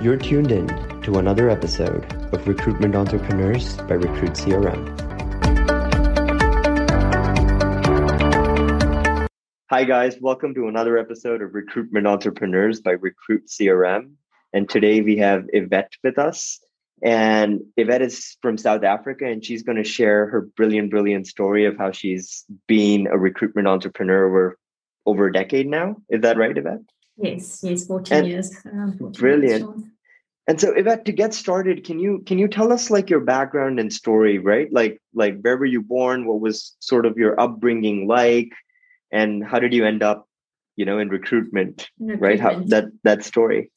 You're tuned in to another episode of Recruitment Entrepreneurs by Recruit CRM. Hi guys, welcome to another episode of Recruitment Entrepreneurs by Recruit CRM. And today we have Yvette with us. And Yvette is from South Africa, and she's going to share her brilliant story of how she's been a recruitment entrepreneur over a decade now. Is that right, Yvette? Yes, 14 years. 14 brilliant. Years, and so, Yvette, to get started, can you tell us like your background and story, right? Like where were you born? What was sort of your upbringing like? And how did you end up, in recruitment, right? How that story.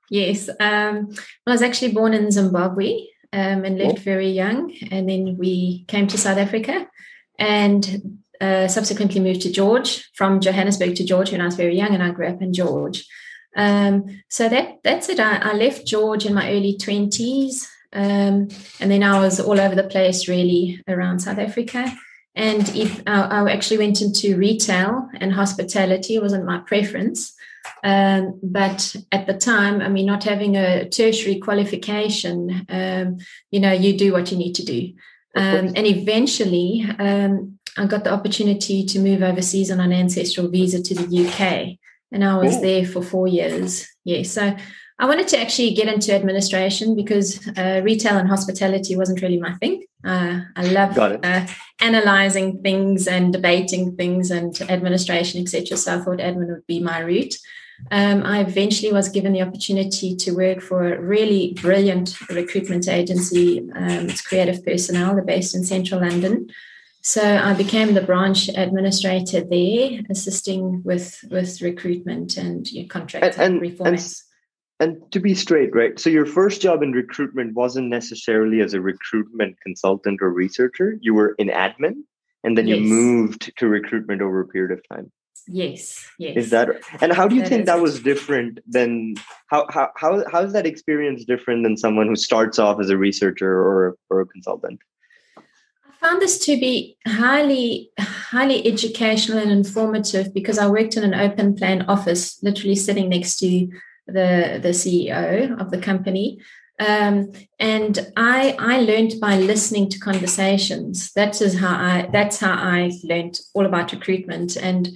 Yes. I was actually born in Zimbabwe and left very young. And then we came to South Africa and subsequently moved to George, from Johannesburg to George when I was very young, and I grew up in George. So that's it. I left George in my early 20s. And then I was all over the place really around South Africa. And I actually went into retail and hospitality. It wasn't my preference. But at the time, not having a tertiary qualification, you do what you need to do. And eventually, I got the opportunity to move overseas on an ancestral visa to the UK. And I was there for 4 years. Yeah, so I wanted to actually get into administration because retail and hospitality wasn't really my thing. I love analyzing things and debating things and administration, etc. So I thought admin would be my route. I eventually was given the opportunity to work for a really brilliant recruitment agency. It's Creative Personnel. They're based in central London. So I became the branch administrator there, assisting with recruitment and contract reformats. And to be straight, right? So your first job in recruitment wasn't necessarily as a recruitment consultant or researcher. You were in admin, and then you moved to recruitment over a period of time. Yes. Is that? And how do you think that was different than how is that experience different than someone who starts off as a researcher or a consultant? I found this to be highly educational and informative because I worked in an open plan office, literally sitting next to the CEO of the company. And I learned by listening to conversations. That's how I learned all about recruitment. And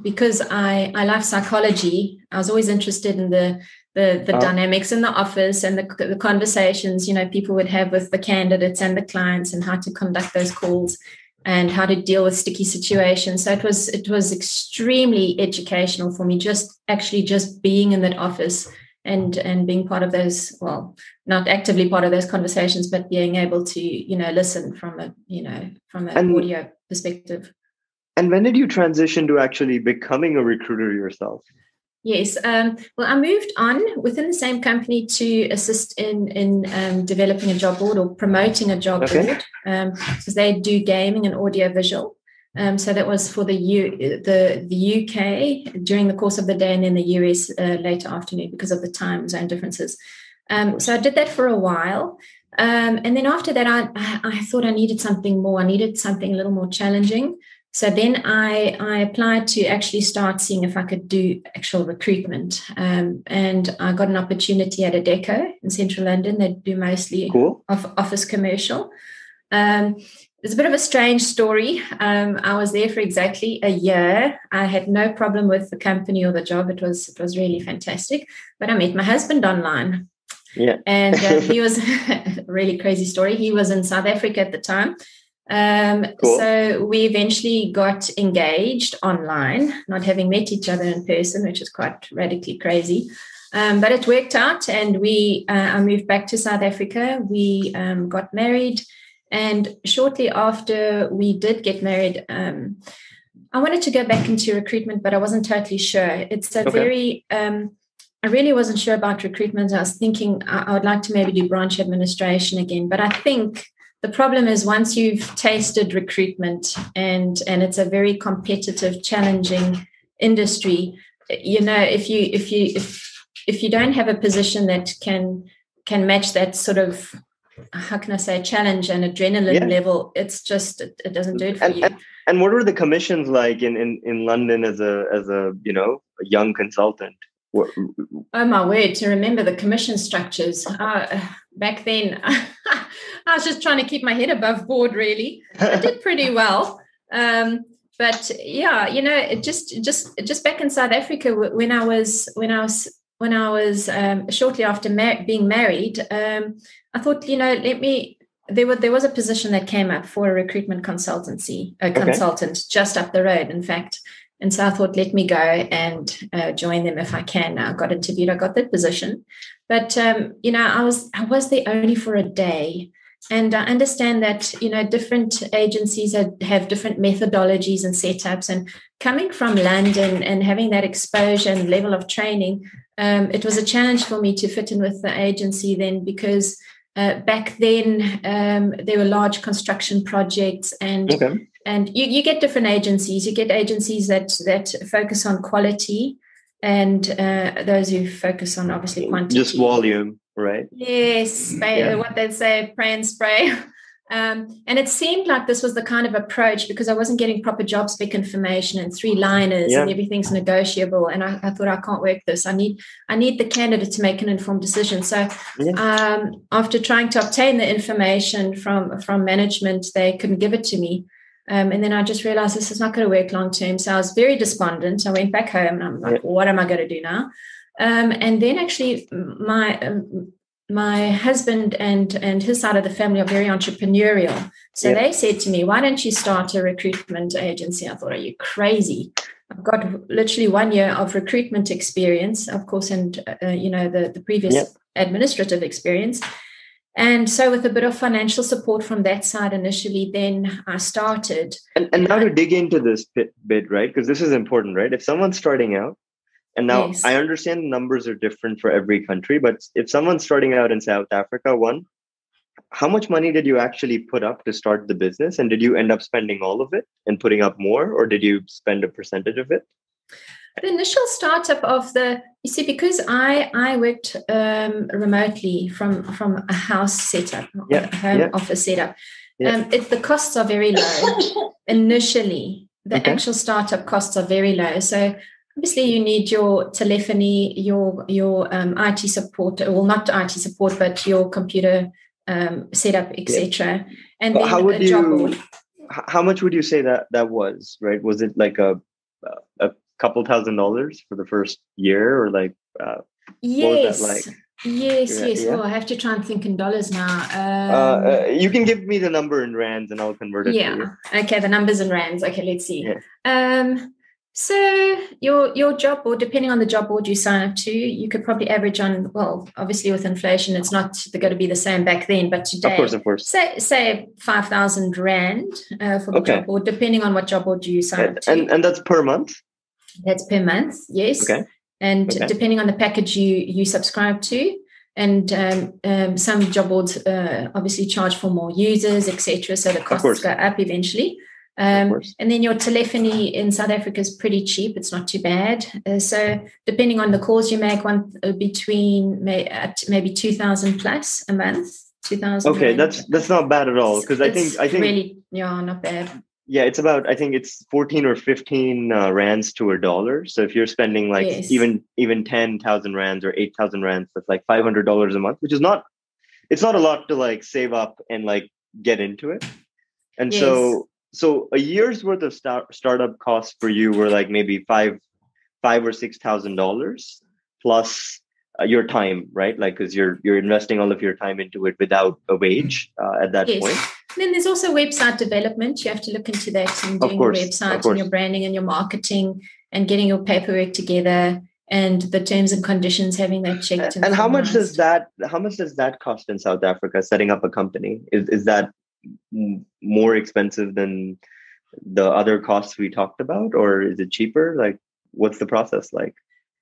because I love psychology, I was always interested in the dynamics in the office and the conversations, people would have with the candidates and the clients and how to conduct those calls and how to deal with sticky situations. So it was extremely educational for me, just being in that office and being part of those, well, not actively part of those conversations, but being able to, listen from an audio perspective. And when did you transition to actually becoming a recruiter yourself? Yes. Well, I moved on within the same company to assist in developing a job board or promoting a job board, because they do gaming and audiovisual. So that was for the UK during the course of the day, and then the US later afternoon because of the time zone differences. So I did that for a while. And then after that, I thought I needed something more. I needed something a little more challenging. So then I applied to actually start seeing if I could do actual recruitment. And I got an opportunity at Adecco in central London. They do mostly office commercial. It's a bit of a strange story. I was there for exactly a year. I had no problem with the company or the job. It was really fantastic. But I met my husband online. Yeah. And he was a really crazy story. He was in South Africa at the time. So we eventually got engaged online, not having met each other in person, which is quite radically crazy. But it worked out, and I moved back to South Africa. We got married, and shortly after we did get married, I wanted to go back into recruitment, but I wasn't totally sure. It's a very I really wasn't sure about recruitment. I was thinking I would like to maybe do branch administration again, but I think the problem is once you've tasted recruitment and it's a very competitive, challenging industry, if you don't have a position that can match that sort of, how can I say, challenge and adrenaline level, it doesn't do it for you. And what were the commissions like in London as a young consultant? What? Oh my word, to remember the commission structures. Back then, I was just trying to keep my head above board, really. I did pretty well. But yeah, it just back in South Africa, when I was shortly after being married, I thought, there was a position that came up for a recruitment consultant just up the road, in fact. And so I thought, let me go and join them if I can. I got interviewed, I got that position. But, I was there only for a day. And I understand that, different agencies have different methodologies and setups. And coming from London and having that exposure and level of training, it was a challenge for me to fit in with the agency then, because back then there were large construction projects and you get different agencies. You get agencies that focus on quality and those who focus on obviously quantity. Just volume, right? Yes, what they say, pray and spray. And it seemed like this was the kind of approach, because I wasn't getting proper job spec information and 3-liners and everything's negotiable. And I thought, I can't work this. I need the candidate to make an informed decision. So after trying to obtain the information from management, they couldn't give it to me. And then I just realized this is not going to work long term. So I was very despondent. I went back home and I'm like, what am I going to do now? And then actually my husband and his side of the family are very entrepreneurial. So they said to me, why don't you start a recruitment agency? I thought, are you crazy? I've got literally 1 year of recruitment experience, of course, and, the previous administrative experience. And so with a bit of financial support from that side initially, then I started. And now to dig into this bit, right? Because this is important, right? If someone's starting out, and now I understand the numbers are different for every country, but if someone's starting out in South Africa, how much money did you actually put up to start the business? And did you end up spending all of it and putting up more, or did you spend a percentage of it? The initial startup because I worked remotely from a house setup, a home office setup. The costs are very low initially. The actual startup costs are very low. So obviously you need your telephony, your IT support, well, not IT support, but your computer setup, etc. And then a job board. How much would you say that was, right? Was it like a couple $1,000s for the first year, or like yes, what was that like? Yes. Oh, I have to try and think in dollars now. You can give me the number in rands and I'll convert it to you. Okay, the numbers in rands. Okay, let's see. So your job board, depending on the job board you sign up to, you could probably average on, well, obviously with inflation, it's not going to be the same back then, but today, of course. Say 5,000 rand for the job board, depending on what job board you sign up to. And that's per month? That's per month, yes. Okay. And depending on the package you subscribe to, and some job boards obviously charge for more users, etc. So the costs go up eventually. And then your telephony in South Africa is pretty cheap. It's not too bad. So depending on the calls you make, between maybe 2,000 plus a month. 2,000. Okay, that's not bad at all, because I think really not bad. Yeah, it's about, I think it's 14 or 15 rands to $1. So if you're spending like even 10,000 rands or 8,000 rands, that's like $500 a month, which is it's not a lot to like save up and like get into it. And so a year's worth of startup costs for you were like maybe $5,000 or $6,000 plus your time, right? Like, because you're investing all of your time into it without a wage at that point. Then there's also website development. You have to look into that and doing your website and your branding and your marketing and getting your paperwork together and the terms and conditions, having that checked. And how much does that cost in South Africa, setting up a company? Is that more expensive than the other costs we talked about, or is it cheaper? Like, what's the process like?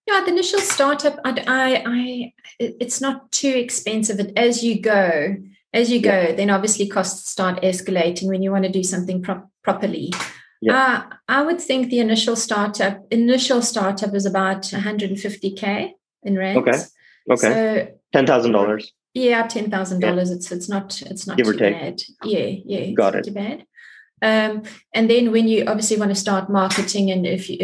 Yeah, the initial startup, it's not too expensive. As you go, then obviously costs start escalating when you want to do something properly. Yeah. I would think the initial startup is about 150K in rands. Okay. So $10,000. Yeah, $10,000. It's not give too or take. bad. Yeah. Got it. Too bad. And then when you obviously want to start marketing, and if you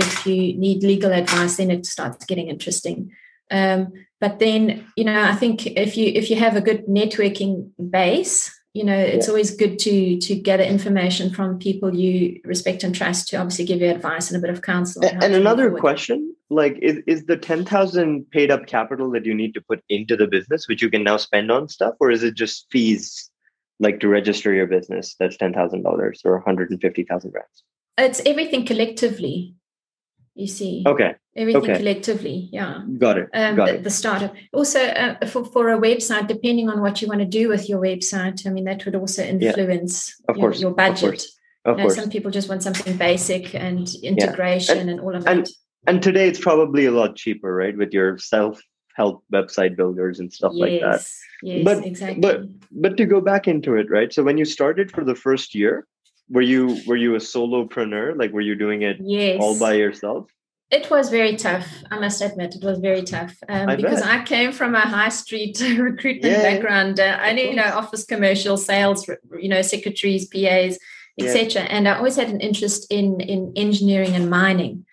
need legal advice, then it starts getting interesting. But then, I think if you have a good networking base, it's always good to gather information from people you respect and trust to obviously give you advice and a bit of counsel. And another question, like, is the 10,000 paid up capital that you need to put into the business, which you can now spend on stuff, or is it just fees, like to register your business? That's $10,000 or 150,000 rands. It's everything collectively. You see, everything collectively, yeah. Got it. The startup. Also, for a website, depending on what you want to do with your website, I mean, that would also influence your budget. Of course. Some people just want something basic and integration and all of that. And today it's probably a lot cheaper, right? With your self-help website builders and stuff like that. Yes, exactly. But to go back into it, right? So when you started for the first year, were you a solopreneur? Like, were you doing it all by yourself? It was very tough. I must admit, it was very tough because I came from a high street recruitment background. I knew, office commercial sales, secretaries, PAs, etc. And I always had an interest in engineering and mining.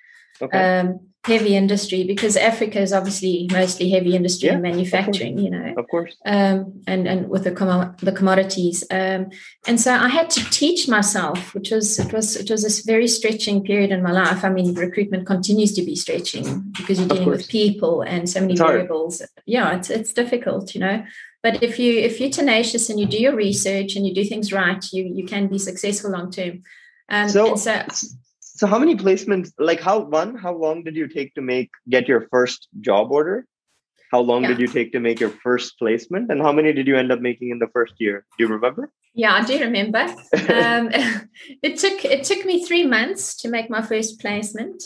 Heavy industry, because Africa is obviously mostly heavy industry and manufacturing, Of course. And with the commodities. And so I had to teach myself, it was this very stretching period in my life. I mean, recruitment continues to be stretching because you're dealing with people and so many variables. Yeah, it's difficult, But if you're tenacious and you do your research and you do things right, you can be successful long term. So how many placements, like how long did you take to get your first job order? How long did you take to make your first placement? And how many did you end up making in the first year? Do you remember? Yeah, I do remember. It took me 3 months to make my first placement.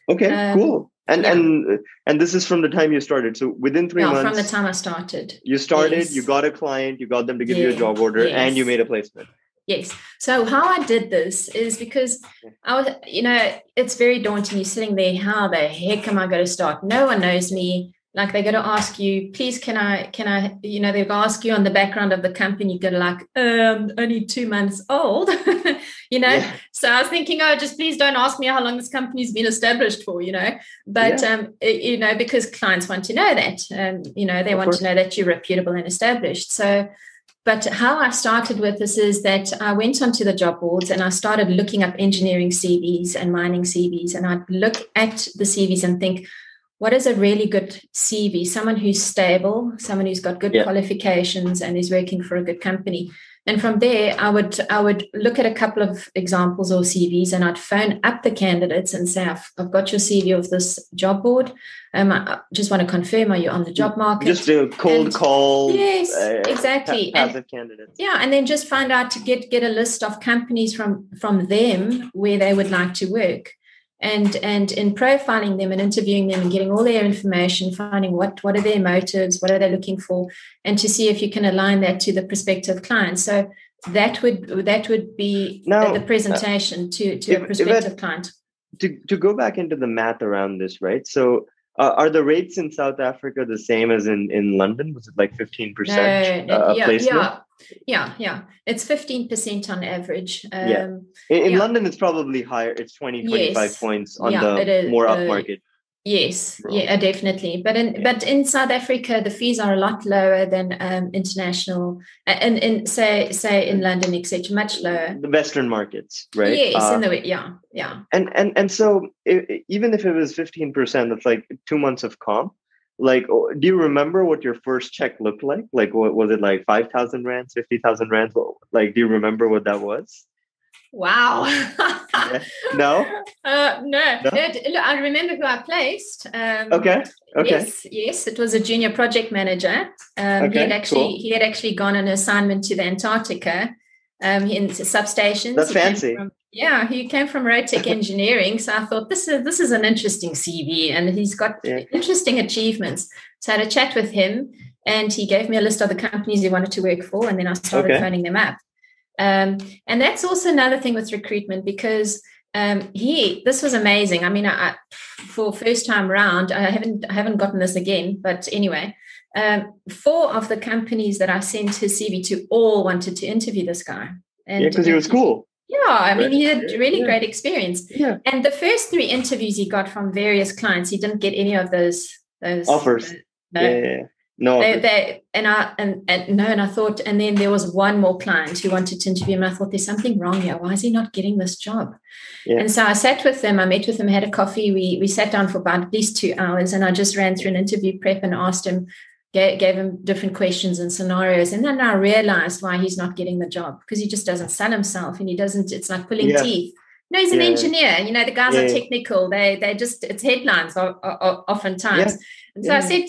Okay, cool. And this is from the time you started. So within 3 months. From the time I started. You started, you got a client, you got them to give you a job order, and you made a placement. Yes. So how I did this is because I was, it's very daunting. You're sitting there, how the heck am I going to start? No one knows me. Like, they're going to ask you, please, can I, they're going to ask you on the background of the company. You're going to only 2 months old, So I was thinking, just please don't ask me how long this company's been established for, But, because clients want to know that, they want to know that you're reputable and established. So, but how I started with this is that I went onto the job boards and I started looking up engineering CVs and mining CVs. And I'd look at the CVs and think, what is a really good CV? Someone who's stable, someone who's got good qualifications and is working for a good company. And from there, I would look at a couple of examples or CVs and I'd phone up the candidates and say, I've got your CV of this job board. I just want to confirm, are you on the job market? Just do a cold call. Yes, exactly. Passive candidates. Yeah, and then just find out to get a list of companies from them where they would like to work. And in profiling them and interviewing them and getting all their information, finding what are their motives, what are they looking for, and to see if you can align that to the prospective client. So that would be the presentation to a prospective client. To go back into the math around this, right? So are the rates in South Africa the same as in London? Was it like 15% placement? Yeah. It's 15% on average. In London, it's probably higher. It's 25 points on the more upmarket. Yes, definitely. But in South Africa, the fees are a lot lower than international, and in say in London, etc., much lower. The Western markets, right? Yes, And so even if it was 15%, that's like 2 months of comp. Like, do you remember what your first check looked like? Like, what was it, like 5,000 rands, 50,000 rands? Like, do you remember what that was? Wow. No? No. I remember who I placed. Okay. Yes. It was a junior project manager. He had actually gone on an assignment to the Antarctica in substations. That's fancy. He came from Rotec Engineering. So I thought, this is an interesting CV and he's got interesting achievements. So I had a chat with him and he gave me a list of the companies he wanted to work for. And then I started phoning them up. And that's also another thing with recruitment because this was amazing. I mean, I for first time round, I haven't gotten this again, but anyway, 4 of the companies that I sent his CV to all wanted to interview this guy. Because he was cool. Yeah, I mean, right? he had really great experience. Yeah. And the first 3 interviews he got from various clients, he didn't get any of those Offers. no. Yeah. No offers. And I thought, and then there was one more client who wanted to interview him. And I thought, there's something wrong here. Why is he not getting this job? Yeah. And so I sat with him. I met with him, had a coffee. We sat down for about at least 2 hours, and I just ran through an interview prep and asked him, gave him different questions and scenarios. And then I realized why he's not getting the job, because he just doesn't sell himself, and it's like pulling teeth. No, he's an engineer. The guys are technical. They just, it's headlines oftentimes. And so I said,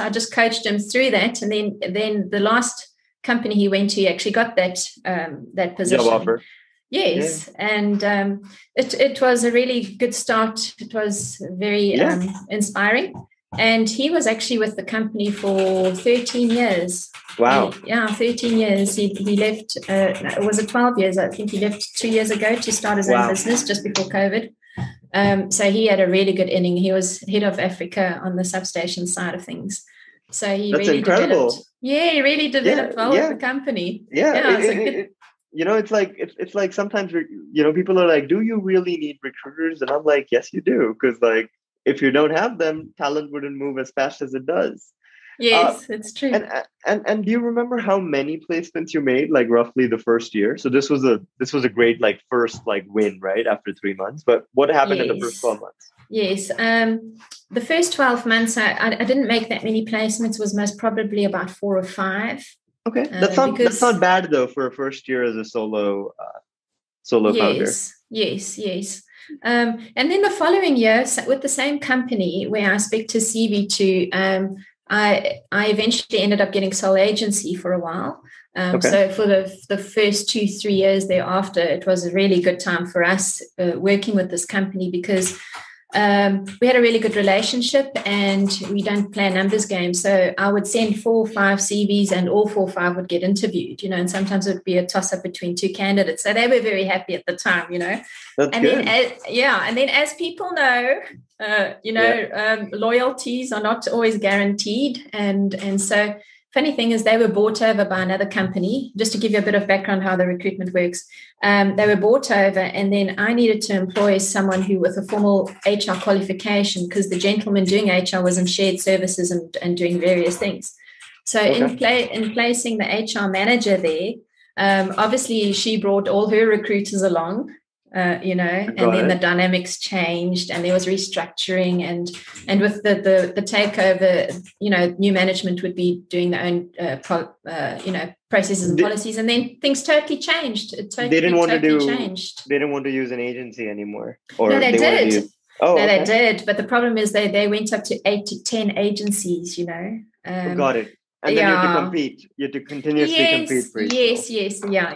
I just coached him through that. And then the last company he went to, he actually got that position. Job offer. Yes. And it was a really good start. It was very inspiring. And he was actually with the company for 13 years. Wow. 13 years. He left, was it 12 years? I think he left 2 years ago to start his own business just before COVID. So he had a really good inning. He was head of Africa on the substation side of things. So That's really incredible. He really developed well with the company. It's like sometimes, people are like, do you really need recruiters? And I'm like, yes, you do. Because if you don't have them, talent wouldn't move as fast as it does. Yes, it's true. And do you remember how many placements you made, like roughly the first year? So this was a great first win, right, after 3 months. But what happened in the first 12 months? Yes, the first 12 months, I didn't make that many placements. It was most probably about 4 or 5. Okay, that's not bad though for a first year as a solo founder. Yes. And then the following year, with the same company where I spec'd his CV to, I eventually ended up getting sole agency for a while. So for the first 2-3 years thereafter, it was a really good time for us working with this company, because we had a really good relationship and we don't play a numbers game. So I would send 4 or 5 CVs and all 4 or 5 would get interviewed, and sometimes it would be a toss up between 2 candidates. So they were very happy at the time, That's good. And then as people know, loyalties are not always guaranteed. And so funny thing is, they were bought over by another company. Just to give you a bit of background how the recruitment works, they were bought over, and then I needed to employ someone who with a formal HR qualification, because the gentleman doing HR was in shared services and doing various things. So in placing the HR manager there, obviously she brought all her recruiters along. And then the dynamics changed, and there was restructuring, and with the takeover, new management would be doing their own processes and policies, and then things totally changed. They didn't want to use an agency anymore, or no, they did. They did, but the problem is they went up to 8 to 10 agencies. Got it. And then you have to compete. You have to continuously compete for each Yes. role. Yeah.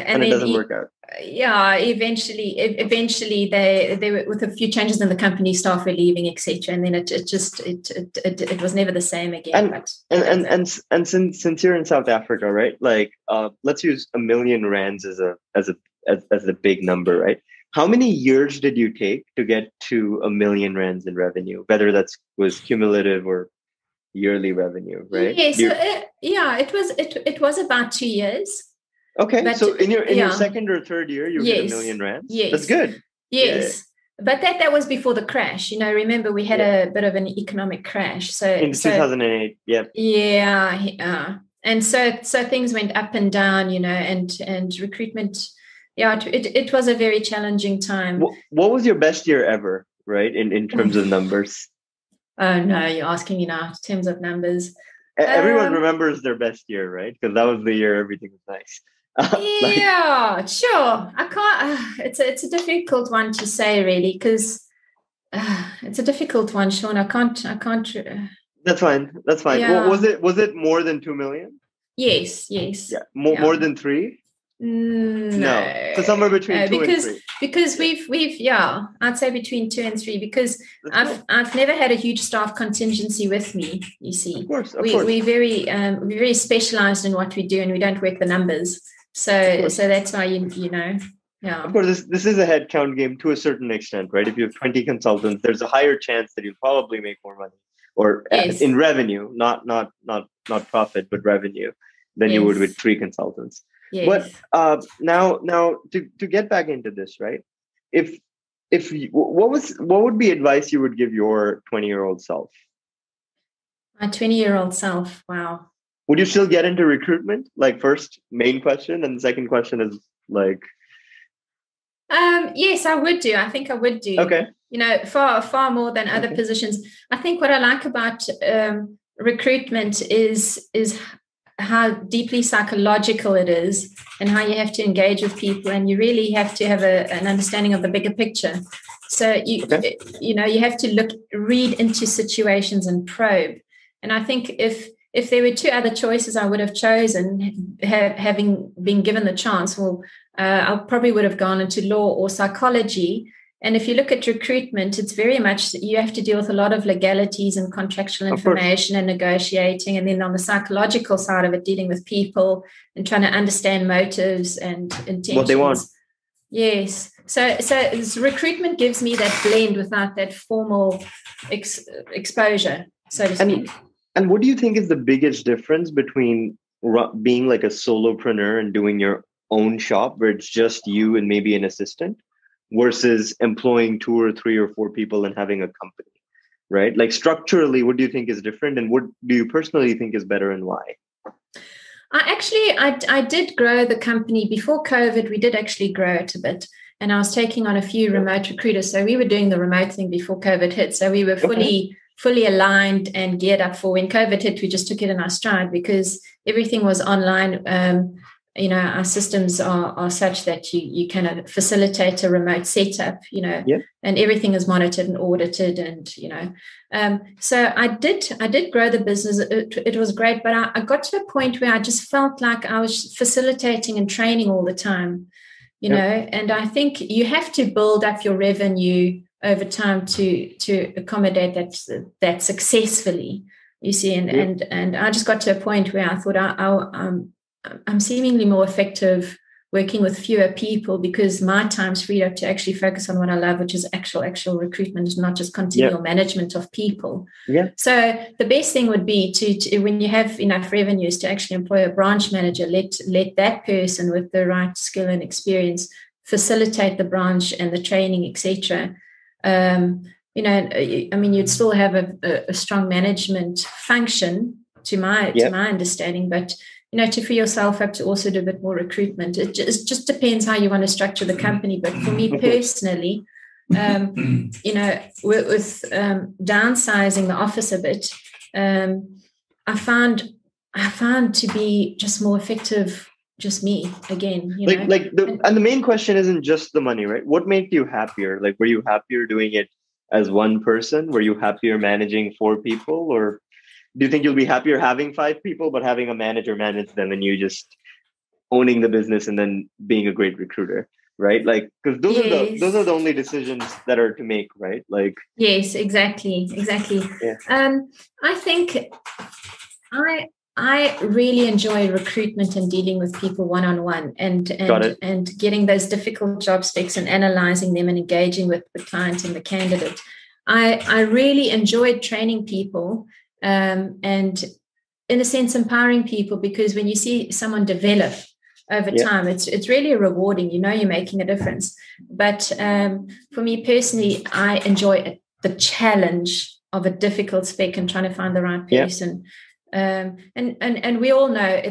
And it doesn't work out. Yeah, eventually they were, with a few changes in the company, staff were leaving, etc. And then it was never the same again. And since you're in South Africa, right? Let's use 1 million rands as a big number, right? How many years did you take to get to 1 million rands in revenue? Whether was cumulative or yearly revenue, right? It was about 2 years. Okay, but so in your second or third year, you hit 1 million rands. Yes, that's good. Yes, but that was before the crash. Remember we had a bit of an economic crash. So in 2008, and so things went up and down, and recruitment. Yeah, it was a very challenging time. What was your best year ever, right? In terms of numbers. Oh no, you're asking me now in terms of numbers. Everyone remembers their best year, right? Because that was the year everything was nice. Sure. I can't. It's a difficult one to say, really, because it's a difficult one, Sean. I can't. That's fine. Yeah. Was it more than 2 million? Yes. Yeah. More than 3? No. So somewhere between 2 and 3. Because we've I'd say between 2 and 3, because I've never had a huge staff contingency with me. You see, of course. We're very specialized in what we do, and we don't work the numbers. So that's why yeah. Of course, this is a headcount game to a certain extent, right? If you have 20 consultants, there's a higher chance that you'll probably make more money, or in revenue, not profit, but revenue, than you would with 3 consultants. But Yes. now to get back into this, right? What would be advice you would give your 20-year-old self? My 20-year-old self. Wow. Would you still get into recruitment? Like, first main question, and the second question is like, yes, I would do. I think I would do. okay. Far more than other positions. I think what I like about recruitment is how deeply psychological it is, and how you have to engage with people, and you really have to have an understanding of the bigger picture. So you have to read into situations and probe. And I think if there were two other choices I would have chosen, having been given the chance, I probably would have gone into law or psychology. And if you look at recruitment, it's very much you have to deal with a lot of legalities and contractual information and negotiating. And then on the psychological side of it, dealing with people and trying to understand motives and intentions. What they want. Yes. So recruitment gives me that blend without that formal exposure, so to speak. And what do you think is the biggest difference between being like a solopreneur and doing your own shop where it's just you and maybe an assistant versus employing 2 or 3 or 4 people and having a company, right? Like structurally, what do you think is different, and what do you personally think is better, and why? I did grow the company before COVID. We did actually grow it a bit, and I was taking on a few remote recruiters. So we were doing the remote thing before COVID hit. So we were fully aligned and geared up for when COVID hit. We just took it in our stride because everything was online. Our systems are such that you kind of facilitate a remote setup, and everything is monitored and audited, and so I did grow the business. It was great, but I got to a point where I just felt like I was facilitating and training all the time, and I think you have to build up your revenue over time to accommodate that successfully, you see, and I just got to a point where I thought I'm seemingly more effective working with fewer people because my time's freed up to actually focus on what I love, which is actual recruitment, not just continual management of people. Yeah. So the best thing would be to when you have enough revenues to actually employ a branch manager, let that person with the right skill and experience facilitate the branch and the training, etc. You'd still have a strong management function to my understanding, but to free yourself up to also do a bit more recruitment. It just depends how you want to structure the company. But for me personally, with downsizing the office a bit, I found to be just more effective, just me again. And the main question isn't just the money, right? What made you happier? Like, were you happier doing it as one person? Were you happier managing 4 people, or do you think you'll be happier having 5 people, but having a manager manage them and you just owning the business and then being a great recruiter, right? Like, because those are the only decisions that are to make, right? Like, yes, exactly. Yeah. I think I really enjoy recruitment and dealing with people one-on-one and getting those difficult job specs and analyzing them and engaging with the client and the candidate. I really enjoyed training people. And in a sense, empowering people, because when you see someone develop over time, it's really rewarding. You're making a difference. But for me personally, I enjoy the challenge of a difficult spec and trying to find the right person. And we all know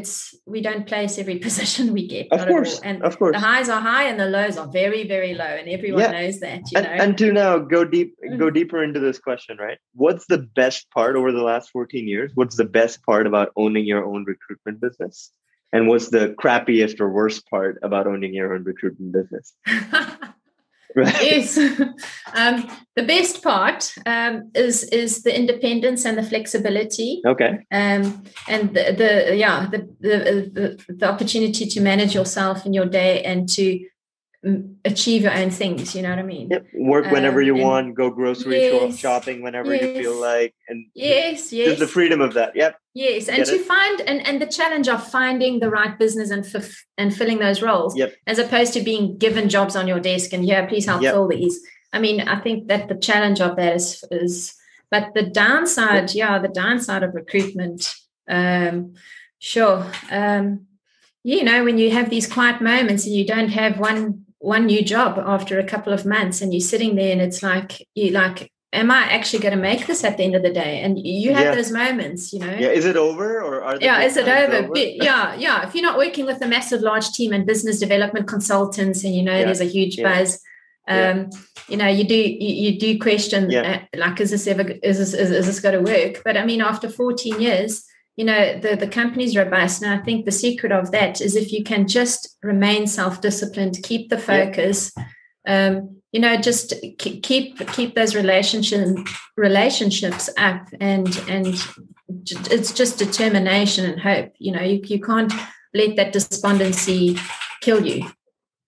we don't place every position we get. Of course. The highs are high and the lows are very, very low, and everyone knows that. And to now go deeper into this question, right? What's the best part over the last 14 years? What's the best part about owning your own recruitment business? And what's the crappiest or worst part about owning your own recruitment business? Right. Yes. The best part is the independence and the flexibility. Okay. And the opportunity to manage yourself in your day and to achieve your own things. You know what I mean? Yep. Work whenever you want. Go grocery shopping whenever you feel like. And yes. There's the freedom of that. Yep. Yes, and to find and the challenge of finding the right business and filling those roles, as opposed to being given jobs on your desk and please help fill these. I mean, I think that the challenge of that is but the downside, the downside of recruitment, sure. when you have these quiet moments and you don't have one new job after a couple of months, and you're sitting there and it's like, am I actually going to make this at the end of the day? And you have those moments, Yeah. Is it over, or are the is it over? Yeah. If you're not working with a massive, large team and business development consultants, and there's a huge buzz, you do question, like, is this going to work? But I mean, after 14 years, the company's robust. And I think the secret of that is if you can just remain self-disciplined, keep the focus, just keep those relationships up, and it's just determination and hope. You can't let that despondency kill you.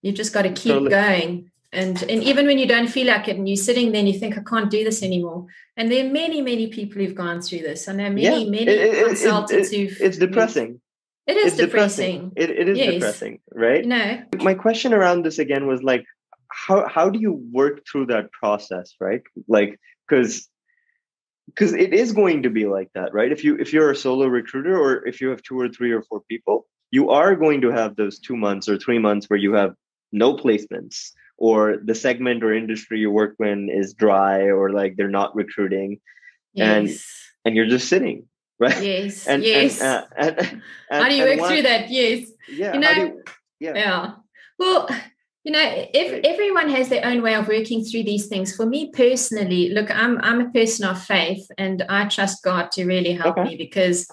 You've just got to keep going. And even when you don't feel like it and you're sitting there and you think, I can't do this anymore. And there are many, many people who've gone through this. I know many consultants who've... It's depressing. It is depressing. It is depressing, right? My question around this again was like, how do you work through that process, right? Like, because it is going to be like that, right? If you're a solo recruiter, or if you have 2 or 3 or 4 people, you are going to have those 2 months or 3 months where you have no placements, or the segment or industry you work in is dry, or like they're not recruiting, and you're just sitting, right? Yes. And how do you work through that? Yes. Yeah. Well, if everyone has their own way of working through these things. For me personally, look, I'm a person of faith, and I trust God to really help me, because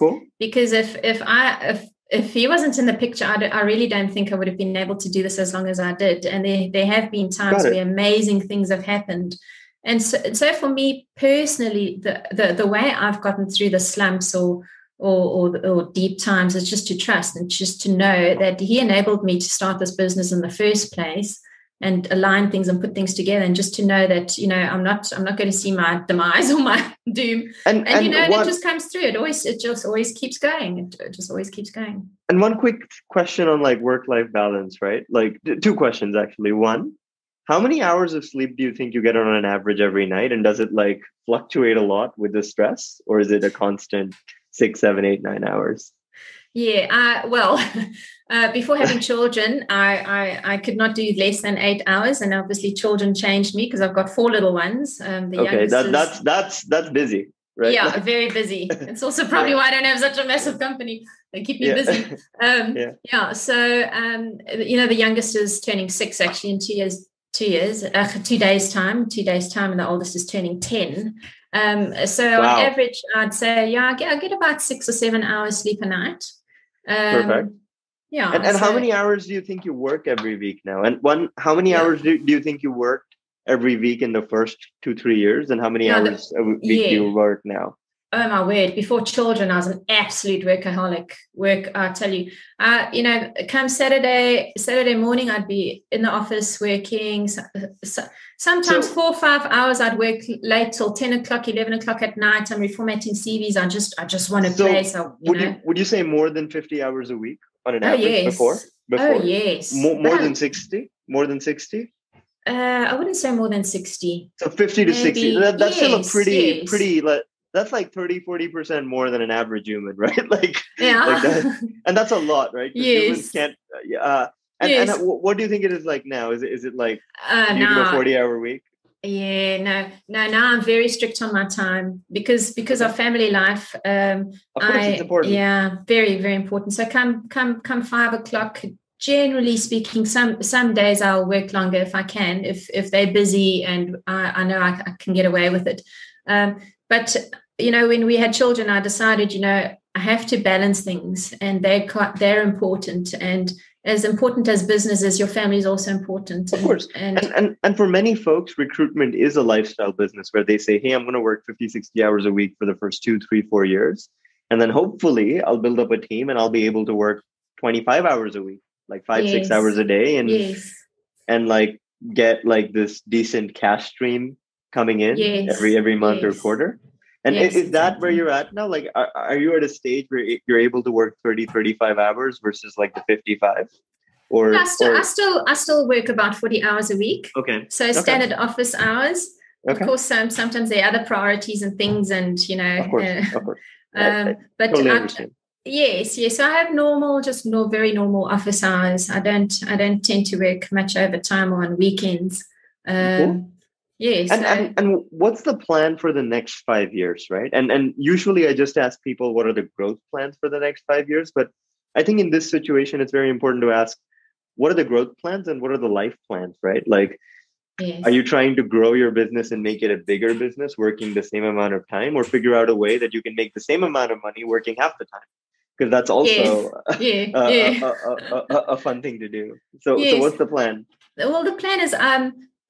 if he wasn't in the picture, I really don't think I would have been able to do this as long as I did. And there have been times where amazing things have happened. And so for me personally, the way I've gotten through the slumps or deep times is just to trust, and just to know that he enabled me to start this business in the first place, and align things and put things together, and just to know that I'm not going to see my demise or my doom, and it just comes through. It just always keeps going. It just always keeps going. And one quick question on like work-life balance, right? Like 2 questions actually. One, how many hours of sleep do you think you get on an average every night, and does it like fluctuate a lot with the stress, or is it a constant 6, 7, 8, 9 hours? Before having children, I could not do less than 8 hours, and obviously children changed me, because I've got 4 little ones. That's busy, right? Yeah, very busy. It's also probably why I don't have such a massive company. They keep me busy. So the youngest is turning 6 actually in 2 years. 2 days time, and the oldest is turning 10. On average, I'd say I get about 6 or 7 hours sleep a night. Perfect. Yeah. And how many hours do you think you work every week now? And how many hours do you think you worked every week in the first 2-3 years? And how many hours a week do you work now? Oh my word! Before children, I was an absolute workaholic. I tell you, come Saturday morning, I'd be in the office working. Sometimes 4 or 5 hours. I'd work late till 10 o'clock, 11 o'clock at night. I'm reformatting CVs. I just want to play. So would you say more than 50 hours a week on an average before? Oh yes. More than 60? More than 60? I wouldn't say more than 60. So 50 to 60. That's still a pretty. That's like 30-40% more than an average human, right? Like that. And that's a lot, right? Humans can't. And what do you think it is like now? Is it like you do a 40-hour week? Yeah, no. Now I'm very strict on my time because of family life. Of course, it's important. Yeah, very, very important. So come 5 o'clock. Generally speaking, some days I'll work longer if I can, if they're busy and I know I can get away with it. But when we had children, I decided, I have to balance things, and they're important. And as important as business is, your family is also important. Of course. And for many folks, recruitment is a lifestyle business where they say, hey, I'm going to work 50, 60 hours a week for the first 2, 3, 4 years. And then hopefully I'll build up a team and I'll be able to work 25 hours a week, like 5-6 hours a day, and like get like this decent cash stream coming in every month or quarter. And is that where you're at now? Like, are you at a stage where you're able to work 30, 35 hours versus like the 55? Or I still work about 40 hours a week. Okay. So standard office hours. Of course, sometimes there are other priorities and things, and Of course. but totally understand. Yes. I have very normal office hours. I don't tend to work much overtime or on weekends. Cool. Yes. And what's the plan for the next 5 years, right? And usually I just ask people what are the growth plans for the next 5 years, but I think in this situation it's very important to ask what are the growth plans and what are the life plans, right? Like, yes. Are you trying to grow your business and make it a bigger business, working the same amount of time, or figure out a way that you can make the same amount of money working half the time? Because that's also a fun thing to do. So what's the plan? Well, the plan is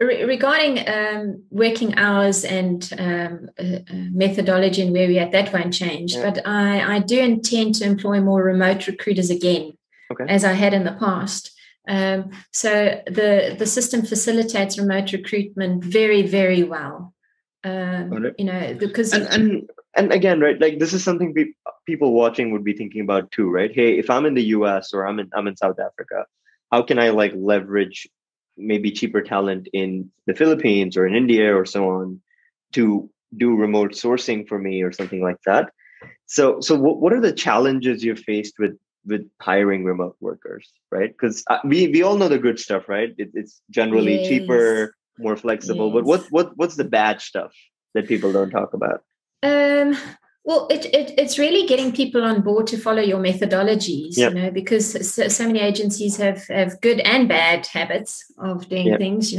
regarding working hours and methodology and where we're at, that won't change. Yeah. But I do intend to employ more remote recruiters again, as I had in the past. So the system facilitates remote recruitment very, very well. Because and again, right, like this is something people watching would be thinking about too, right? Hey, if I'm in the US or I'm in South Africa, how can I like leverage maybe cheaper talent in the Philippines or in India or so on to do remote sourcing for me or something like that? So what are the challenges you're faced with hiring remote workers, right? Because we all know the good stuff, right? It's generally cheaper, more flexible. But what's the bad stuff that people don't talk about? Well, it's really getting people on board to follow your methodologies, because so many agencies have good and bad habits of doing things,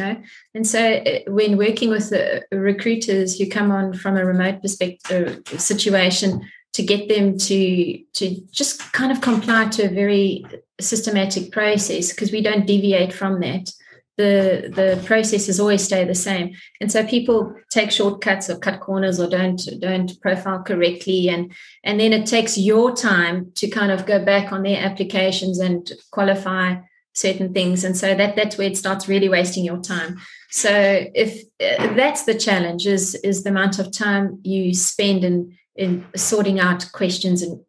And so when working with the recruiters who come on from a remote perspective situation, to get them to just kind of comply to a very systematic process, because we don't deviate from that. The processes always stay the same. And so people take shortcuts or cut corners or don't profile correctly. And then it takes your time to kind of go back on their applications and qualify certain things. And so that's where it starts really wasting your time. So if that's the challenge is the amount of time you spend in sorting out questions and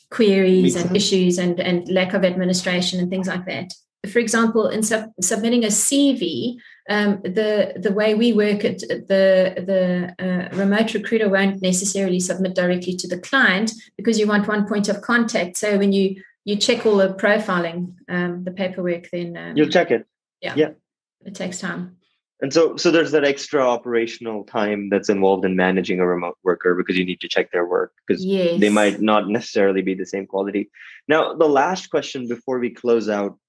queries and issues and lack of administration and things like that. For example, in submitting a CV, the way we work at the remote recruiter won't necessarily submit directly to the client because you want one point of contact. So when you check all the profiling, the paperwork, then you'll check it. Yeah, it takes time. And so there's that extra operational time that's involved in managing a remote worker because you need to check their work because they might not necessarily be the same quality. Now, the last question before we close out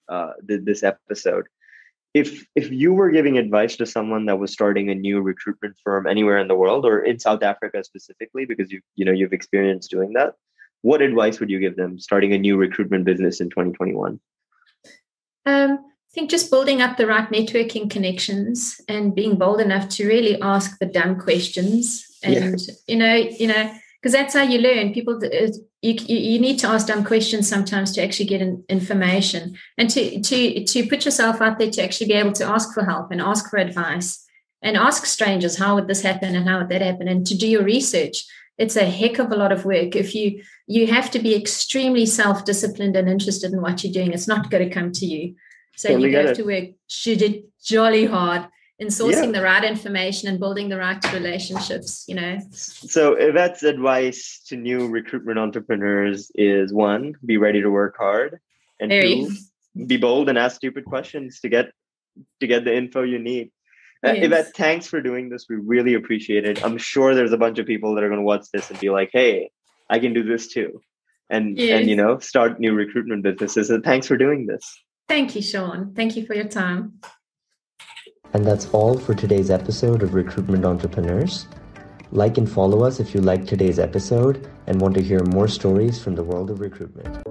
this episode, if you were giving advice to someone that was starting a new recruitment firm anywhere in the world or in South Africa specifically, because you've experienced doing that, what advice would you give them starting a new recruitment business in 2021? I think just building up the right networking connections and being bold enough to really ask the dumb questions. And, because that's how you learn. People, you need to ask dumb questions sometimes to actually get information and to put yourself out there to actually be able to ask for help and ask for advice and ask strangers, how would this happen and how would that happen? And to do your research. It's a heck of a lot of work. If you have to be extremely self-disciplined and interested in what you're doing, it's not going to come to you. So you have to work jolly hard in sourcing the right information and building the right relationships, So Yvette's advice to new recruitment entrepreneurs is 1, be ready to work hard. And 2, be bold and ask stupid questions to get the info you need. Yvette, thanks for doing this. We really appreciate it. I'm sure there's a bunch of people that are going to watch this and be like, hey, I can do this too. And start new recruitment businesses. So thanks for doing this. Thank you, Sean. Thank you for your time. And that's all for today's episode of Recruitment Entrepreneurs. Like and follow us if you liked today's episode and want to hear more stories from the world of recruitment.